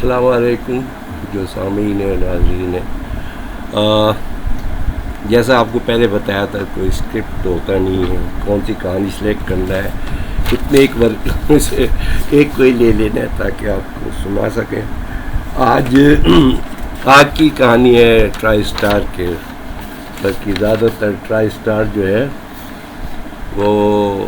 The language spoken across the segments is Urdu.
السلام علیکم جو سامعین ہیں ناظرین ہیں، جیسا آپ کو پہلے بتایا تھا کوئی اسکرپٹ ہوتا نہیں ہے، کون سی کہانی سلیکٹ کرنا ہے، اتنے ایک ورک میں سے ایک کوئی لے لینا ہے تاکہ آپ کو سنا سکیں۔ آج کی کہانی ہے ٹرائی اسٹار کے، بلکہ زیادہ تر ٹرائی اسٹار جو ہے وہ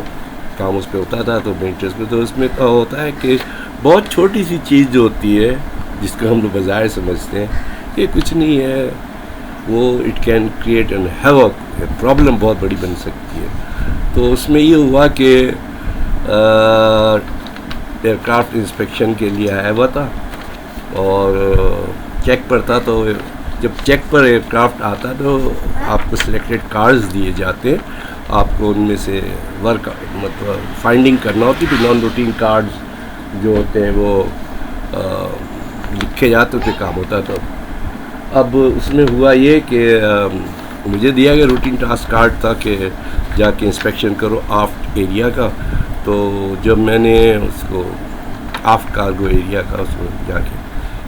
کام اس پہ ہوتا تھا تو انٹرسٹ میں، تو اس میں تو ہوتا ہے کہ بہت چھوٹی سی چیز جو ہوتی ہے جس کو ہم لوگ بظاہر سمجھتے ہیں کہ کچھ نہیں ہے، وہ it can create an havoc, problem بہت بڑی بن سکتی ہے۔ تو اس میں یہ ہوا کہ ایئر کرافٹ انسپیکشن کے لیے آیا ہوا تھا اور چیک پر تھا، تو جب چیک پر ایئر کرافٹ آتا تو آپ کو سلیکٹڈ کارز دیے جاتے ہیں، آپ کو ان میں سے ورک مطلب فائنڈنگ کرنا ہوتی ہے، نان روٹین کارڈز جو ہوتے ہیں وہ لکھے جاتے پہ کام ہوتا تھا۔ اب اس میں ہوا یہ کہ مجھے دیا گیا روٹین ٹاسک کارڈ تھا کہ جا کے انسپیکشن کرو آفٹ ایریا کا۔ تو جب میں نے اس کو آفٹ کارگو ایریا کا اس کو جا کے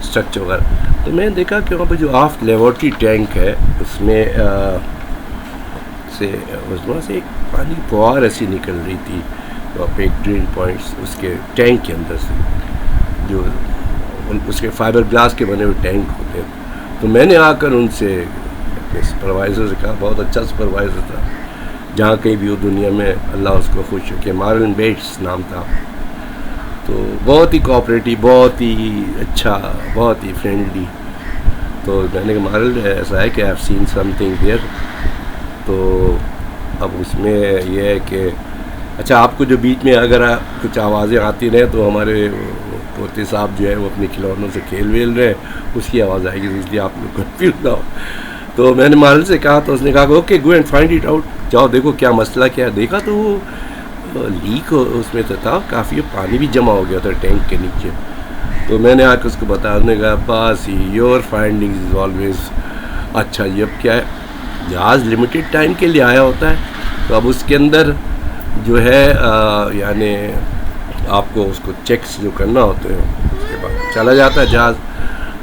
اسٹرکچر وغیرہ، تو میں نے دیکھا کہ وہاں پہ جو آفٹ لیبارٹری ٹینک ہے اس میں وہاں سے ایک پانی کی فوار ایسی نکل رہی تھی، وہاں پہ ایک ڈرین پوائنٹس اس کے ٹینک کے اندر سے، جو اس کے فائبر گلاس کے بنے ہوئے ٹینک ہوتے ہیں۔ تو میں نے آ کر ان سے اپنے سپروائزر سے کہا، بہت اچھا سپروائزر تھا، جہاں کہیں بھی ہو دنیا میں، اللہ اس کو خوش رکھے، مارلن بیٹس نام تھا، تو بہت ہی کوآپریٹیو، بہت ہی اچھا، بہت ہی فرینڈلی۔ تو میں نے کہا مارلن ایسا ہے کہ I have seen something there, تو اب اس میں یہ ہے کہ اچھا آپ کو جو بیچ میں اگر کچھ آوازیں آتی رہیں تو ہمارے پوتے صاحب جو ہے وہ اپنے کھلونوں سے کھیل ویل رہے، اس کی آواز آئے گی، اس لیے آپ لوگ کنفیوز نہ ہو۔ تو میں نے مارل سے کہا تو اس نے کہا کہ okay go and find it out, جاؤ دیکھو کیا مسئلہ کیا ہے۔ دیکھا تو وہ لیک اس میں تو تھا، کافی پانی بھی جمع ہو گیا تھا ٹینک کے نیچے۔ تو میں نے آ کے اس کو بتایا، اس نے کہا بس یور فائنڈنگ از آلویز اچھا۔ یہ اب کیا ہے، جہاز لمیٹڈ ٹائم کے لیے آیا ہوتا ہے، تو اب اس کے اندر جو ہے یعنی آپ کو اس کو چیکس جو کرنا ہوتے ہیں، اس کے بعد چلا جاتا ہے جہاز۔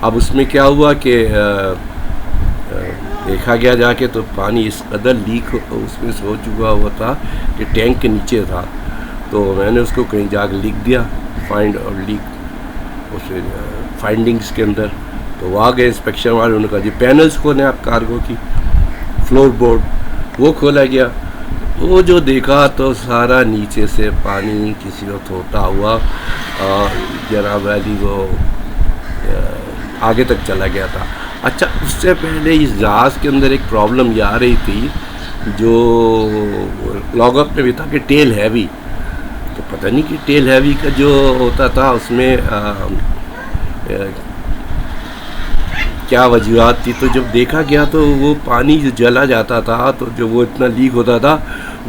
اب اس میں کیا ہوا کہ دیکھا گیا جا کے تو پانی اس قدر لیک اس میں سے ہو چکا ہوا تھا کہ ٹینک کے نیچے تھا۔ تو میں نے اس کو کہیں جا کے لکھ دیا فائنڈ اور لیک اس فائنڈنگس کے اندر۔ تو وہ آ گئے انسپیکشن والے، انہوں نے کہا جی پینلس کھولیں آپ کارگو کی، فلور بورڈ وہ کھولا گیا۔ وہ جو دیکھا تو سارا نیچے سے پانی کسی وقت ہوتا ہوا جناب علی وہ آگے تک چلا گیا تھا۔ اچھا اس سے پہلے اس جہاز کے اندر ایک پرابلم یہ آ رہی تھی جو لاگ اپ میں بھی تھا کہ ٹیل ہیوی، تو پتہ نہیں کہ ٹیل ہیوی کا جو ہوتا تھا اس میں کیا وجوہات تھی۔ تو جب دیکھا گیا تو وہ پانی جو جلا جاتا تھا تو جو وہ اتنا لیک ہوتا تھا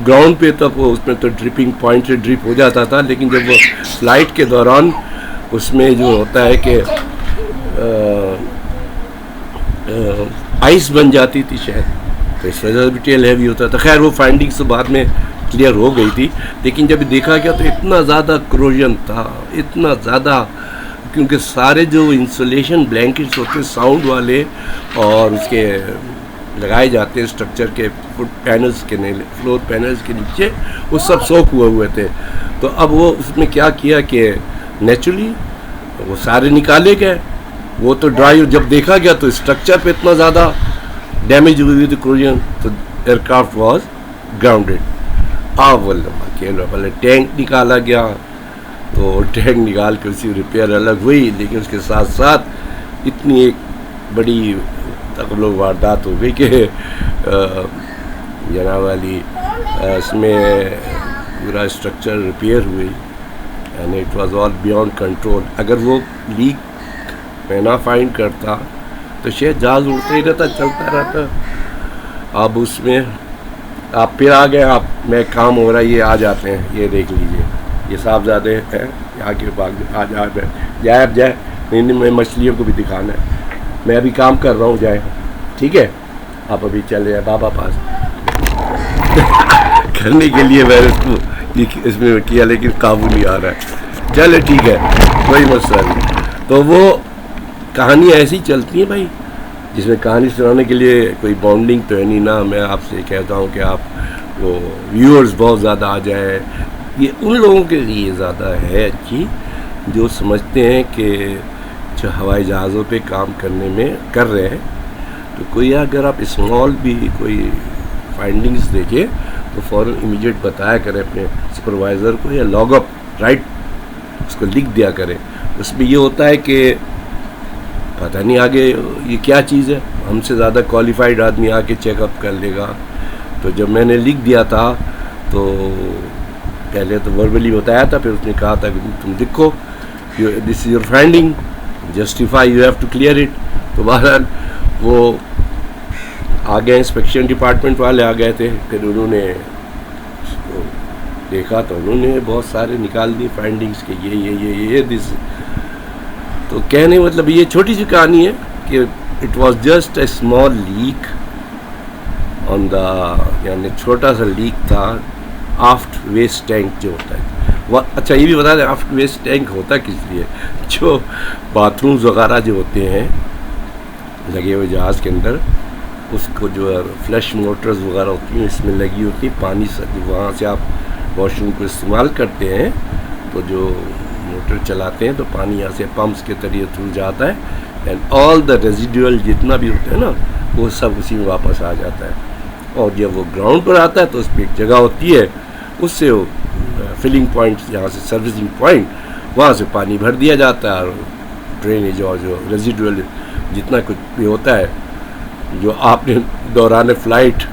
گراؤنڈ پہ، تب وہ اس میں تو ڈرپنگ پوائنٹ سے ڈرپ ہو جاتا تھا، لیکن جب وہ فلائٹ کے دوران اس میں جو ہوتا ہے کہ آئس بن جاتی تھی شاید، تو اس وجہ سے بھی ٹیل ہیوی ہوتا تھا۔ خیر وہ فائنڈنگس تو بعد میں کلیئر ہو گئی تھی، لیکن جب دیکھا گیا تو اتنا زیادہ کروژن تھا، اتنا زیادہ، کیونکہ سارے جو انسولیشن بلینکٹس ہوتے ساؤنڈ والے اور اس کے لگائے جاتے ہیں اسٹرکچر کے فٹ پینلز کے فلور پینلز کے نیچے، وہ سب سوک ہوئے تھے۔ تو اب وہ اس میں کیا کیا کہ نیچرلی وہ سارے نکالے گئے، وہ تو ڈرائی، جب دیکھا گیا تو اسٹرکچر پہ اتنا زیادہ ڈیمیج ہوئی تھی کروژن، تو ایئر کرافٹ واز گراؤنڈیڈ۔ پہلے ٹینک نکالا گیا، تو ٹینک نکال کے اسی ریپیئر الگ ہوئی، لیکن اس کے ساتھ ساتھ اتنی ایک بڑی تقل و واردات ہو گئی کہ جناب علی اس میں پورا اسٹرکچر ریپیئر ہوئی، and it was all beyond control. اگر وہ لیک میں نہ فائنڈ کرتا تو شاید جہاز اڑتا ہی رہتا، چلتا رہتا۔ اب اس میں آپ پھر آ گئے، آپ میں کام ہو رہا ہے، یہ آ جاتے ہیں، یہ دیکھ لیجئے یہ صاحبزادے ہیں، آ کے باغ آج جائے، اب جائے، نہیں میں مچھلیوں کو بھی دکھانا ہے، میں ابھی کام کر رہا ہوں، جائے، ٹھیک ہے آپ ابھی چلے جائیں بابا پاس کرنے کے لیے میں اس میں کیا، لیکن قابو نہیں آ رہا ہے، چلے ٹھیک ہے کوئی مسئلہ نہیں۔ تو وہ کہانیاں ایسی چلتی ہیں بھائی، جس میں کہانی سنانے کے لیے کوئی باؤنڈنگ تو ہے نہیں نا. میں آپ سے کہتا ہوں کہ آپ وہ ویورز بہت زیادہ آ جائے، یہ ان لوگوں کے لیے زیادہ ہے اچھی جو سمجھتے ہیں کہ جو ہوائی جہازوں پہ کام کرنے میں کر رہے ہیں. تو کوئی اگر آپ اسمال بھی کوئی فائنڈنگز دیکھیں تو فوراً امیڈیٹ بتایا کرے اپنے سپروائزر کو، یا لاگ اپ رائٹ اس کو لکھ دیا کرے. اس میں یہ ہوتا ہے کہ پتہ نہیں آگے یہ کیا چیز ہے، ہم سے زیادہ کوالیفائڈ آدمی آ کے چیک اپ کر لے گا. تو جب میں نے لکھ دیا تھا تو پہلے تو وربلی بتایا تھا، پھر اس نے کہا تھا کہ تم لکھو this is your finding, justify you have to clear it. تو بہرحال وہ آ گئے، انسپیکشن ڈپارٹمنٹ والے آ گئے تھے. پھر انہوں نے اس کو دیکھا تو انہوں نے بہت سارے نکال دی فائنڈنگز کہ یہ دس. تو کہنے مطلب یہ چھوٹی سی کہانی ہے کہ it was just a small leak on the, یعنی چھوٹا سا لیک تھا آفٹ ویسٹ ٹینک جو ہوتا ہے. اچھا یہ بھی بتا دیں آفٹ ویسٹ ٹینک ہوتا کس لیے؟ جو باتھ رومز وغیرہ جو ہوتے ہیں لگے ہوئے جہاز کے اندر، اس کو جو ہے فلش موٹرز وغیرہ ہوتی ہیں اس میں لگی ہوتی ہیں، پانی سے وہاں سے آپ واش روم کو استعمال کرتے ہیں تو جو موٹر چلاتے ہیں تو پانی یہاں سے پمپس کے ذریعے تھرو جاتا ہے، اینڈ آل دا ریزیڈیول جتنا بھی ہوتا ہے نا وہ سب اسی میں واپس آ جاتا ہے. اور جب وہ گراؤنڈ پر آتا ہے تو اس پہ ایک جگہ ہوتی ہے، اس سے وہ فلنگ پوائنٹ، یہاں سے سروسنگ پوائنٹ، وہاں سے پانی بھر دیا جاتا ہے، اور ڈرینیج اور جو ریزیڈیول جتنا کچھ بھی ہوتا ہے جو آپ نے دوران فلائٹ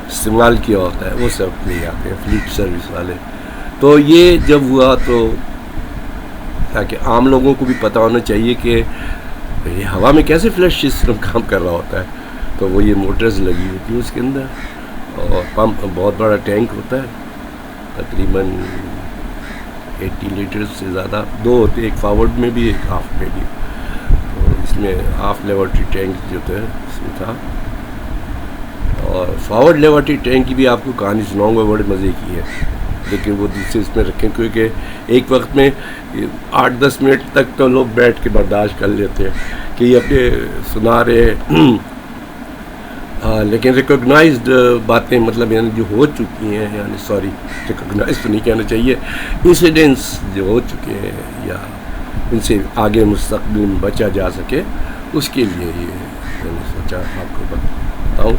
استعمال کیا ہوتا ہے وہ سب لے آتے ہیں فلیٹ سروس والے. تو یہ جب ہوا تو تاکہ عام لوگوں کو بھی پتہ ہونا چاہیے کہ یہ ہوا میں کیسے فلش سسٹم کام کر رہا ہوتا ہے. تو وہ یہ موٹرز لگی ہوتی ہیں اس کے اندر، اور پمپ بہت بڑا ٹینک ہوتا ہے، تقریباً 80 لیٹر سے زیادہ، دو ہوتے، ایک فارورڈ میں بھی ایک ہاف میں بھی. تو اس میں ہاف لیبارٹری ٹینک جو تھا اس میں تھا، اور فارورڈ لیبارٹری ٹینک کی بھی آپ کو کہانی سناؤں گا، بڑے مزے کی ہے، لیکن وہ دوسرے اس میں رکھیں کیونکہ ایک وقت میں 8-10 منٹ تک تو لوگ بیٹھ کے برداشت کر لیتے ہیں کہ یہ اپنے سنا رہے لیکن ریکوگنائزڈ باتیں، مطلب یعنی جو ہو چکی ہیں، یعنی سوری ریکوگنائز تو نہیں کہنا چاہیے، انسیڈنٹس جو ہو چکے ہیں یا ان سے آگے مستقبل میں بچا جا سکے، اس کے لیے یہ میں نے سوچا آپ کو بتاؤں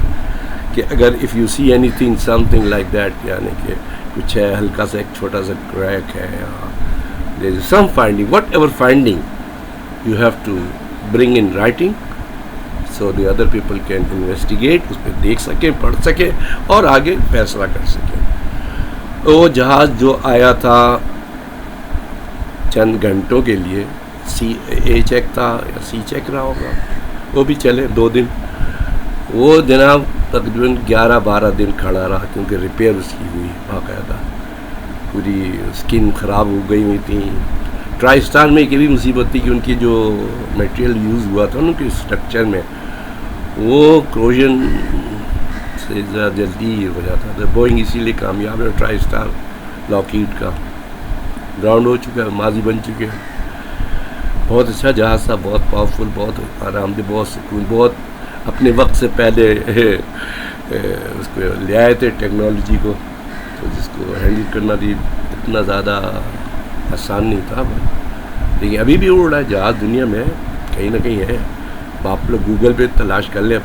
کہ اگر if you see any thing some thing like that, یعنی کہ کچھ ہے ہلکا سا ایک چھوٹا سا کریک ہے، there is some finding, whatever finding you have to bring in writing so the other people can investigate، اس پہ دیکھ سکیں، پڑھ سکیں اور آگے فیصلہ کر سکیں. وہ جہاز جو آیا تھا چند گھنٹوں کے لیے، اے چیک تھا یا سی چیک رہا ہوگا، وہ بھی چلے 2 دن. وہ جناب تقریباً 11-12 دن کھڑا رہا کیونکہ ریپیئر اس کی ہوئی باقاعدہ، پوری اسکن خراب ہو گئی ہوئی تھی. ٹرائی اسٹار میں ایک بھی مصیبت تھی کہ ان کی جو میٹیریل یوز ہوا تھا ان کے اسٹرکچر میں وہ کروژن سے زیادہ جلدی ہو جاتا تھا. بوئنگ اسی لیے کامیاب ہے، ٹرائی اسٹار لاکہیڈ کا گراؤنڈ ہو چکا ہے، ماضی بن چکے ہیں. بہت اچھا جہاز تھا، بہت پاورفل، بہت آرام دہ، بہت سکون، بہت اپنے وقت سے پہلے اس کو لے آئے تھے ٹیکنالوجی کو، تو جس کو ہینڈل کرنا بھی اتنا زیادہ آسان نہیں تھا. لیکن ابھی بھی اڑ رہا ہے جہاز دنیا میں کہیں نہ کہیں ہے. آپ لوگ گوگل پہ تلاش کر لیں،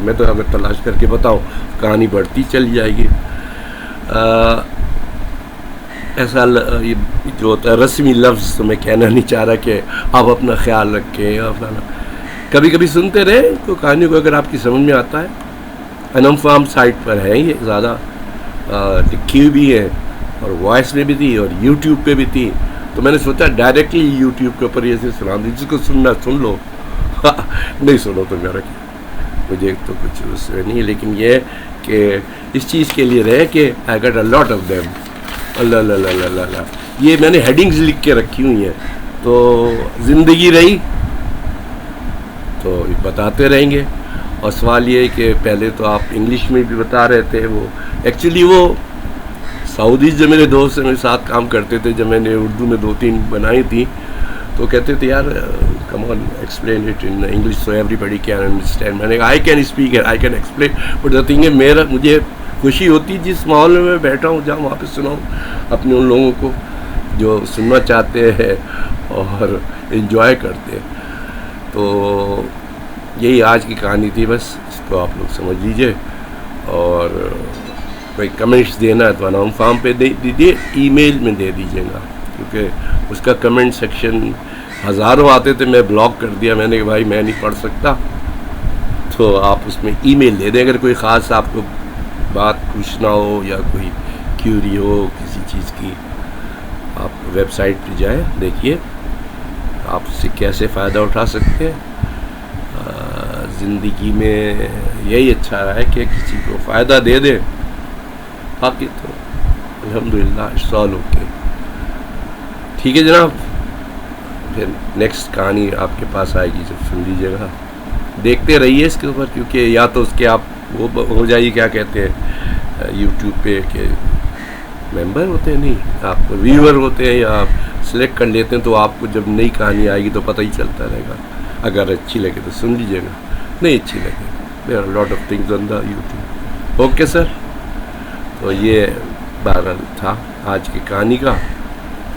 میں تو اگر تلاش کر کے بتاؤں کہانی بڑھتی چل جائے گی. ایسا یہ جو ہوتا ہے رسمی لفظ تو میں کہنا نہیں چاہ رہا کہ آپ اپنا خیال رکھیں اور فلانا. کبھی کبھی سنتے رہے تو کہانی کو اگر آپ کی سمجھ میں آتا ہے. انم فارم سائٹ پر ہے یہ زیادہ لکھی ہوئی بھی ہے، اور وائس میں بھی تھی اور یوٹیوب پہ بھی تھی. تو میں نے سوچا ڈائریکٹلی یوٹیوب کے اوپر یہ سے سنا دی، جس کو سننا سن لو، نہیں سنو تو میرا کیا، مجھے تو کچھ اس سے نہیں. لیکن یہ کہ اس چیز کے لیے رہے کہ I get a lot of them. اللہ اللہ اللہ اللہ اللہ، یہ میں نے ہیڈنگز لکھ کے رکھی ہوئی ہیں، تو زندگی رہی تو بتاتے رہیں گے. اور سوال یہ ہے کہ پہلے تو آپ انگلش میں بھی بتا رہے تھے، وہ ایکچولی وہ سعودی جو میرے دوست سے میرے ساتھ کام کرتے تھے، جب میں نے اردو میں 2-3 بنائی تھی تو کہتے تھے یار come on, explain it in English so everybody can understand. میں نے کہا I can speak it, I can explain, but the thing ہے مجھے خوشی ہوتی جس ماحول میں میں بیٹھا ہوں جہاں وہاں پہ سناؤں اپنے ان لوگوں کو جو سننا چاہتے ہیں اور انجوائے کرتے ہیں. تو یہی آج کی کہانی تھی, بس اس کو آپ لوگ سمجھ لیجئے. اور کوئی کمنٹس دینا ہے تو انعام فارم پہ دے دیجیے, ای میل میں دے دیجیے گا, کیونکہ اس کا کمنٹ سیکشن ہزاروں آتے تھے, میں بلاک کر دیا. میں نے کہ بھائی میں نہیں پڑھ سکتا, تو آپ اس میں ای میل دے دیں. اگر کوئی خاص آپ کو بات پوچھنا ہو یا کوئی کیوری ہو کسی چیز کی, آپ ویب سائٹ پہ جائیں, دیکھیے آپ اس سے کیسے فائدہ اٹھا سکتے ہیں. زندگی میں یہی اچھا ہے کہ کسی کو فائدہ دے دے, باقی تو الحمدللہ اٹس آل اوکے. ٹھیک ہے جناب, پھر نیکسٹ کہانی آپ کے پاس آئے گی جب سن لیجیے گا. دیکھتے رہیے اس کے اوپر, کیونکہ یا تو اس کے آپ وہ ہو جائیے کیا کہتے ہیں یوٹیوب پہ کہ ممبر ہوتے ہیں, نہیں آپ ویور ہوتے ہیں, یا آپ سلیکٹ کر لیتے ہیں, تو آپ کو جب نئی کہانی آئے گی تو پتہ ہی چلتا رہے گا. اگر اچھی لگے تو سن لیجیے گا, نہیں اچھی لگے there are a lot of things on the YouTube. Okay sir, تو یہ بہرحال تھا آج کی کہانی کا.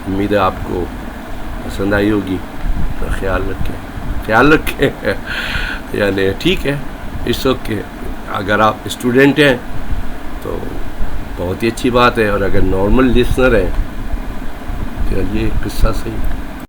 امید ہے آپ کو پسند آئی ہوگی. تو خیال رکھیں یعنی ٹھیک ہے, اٹس اوکے. اگر آپ اسٹوڈنٹ ہیں تو بہت ہی اچھی بات ہے, اور اگر نارمل لسنر ہیں تو یہ قصہ صحیح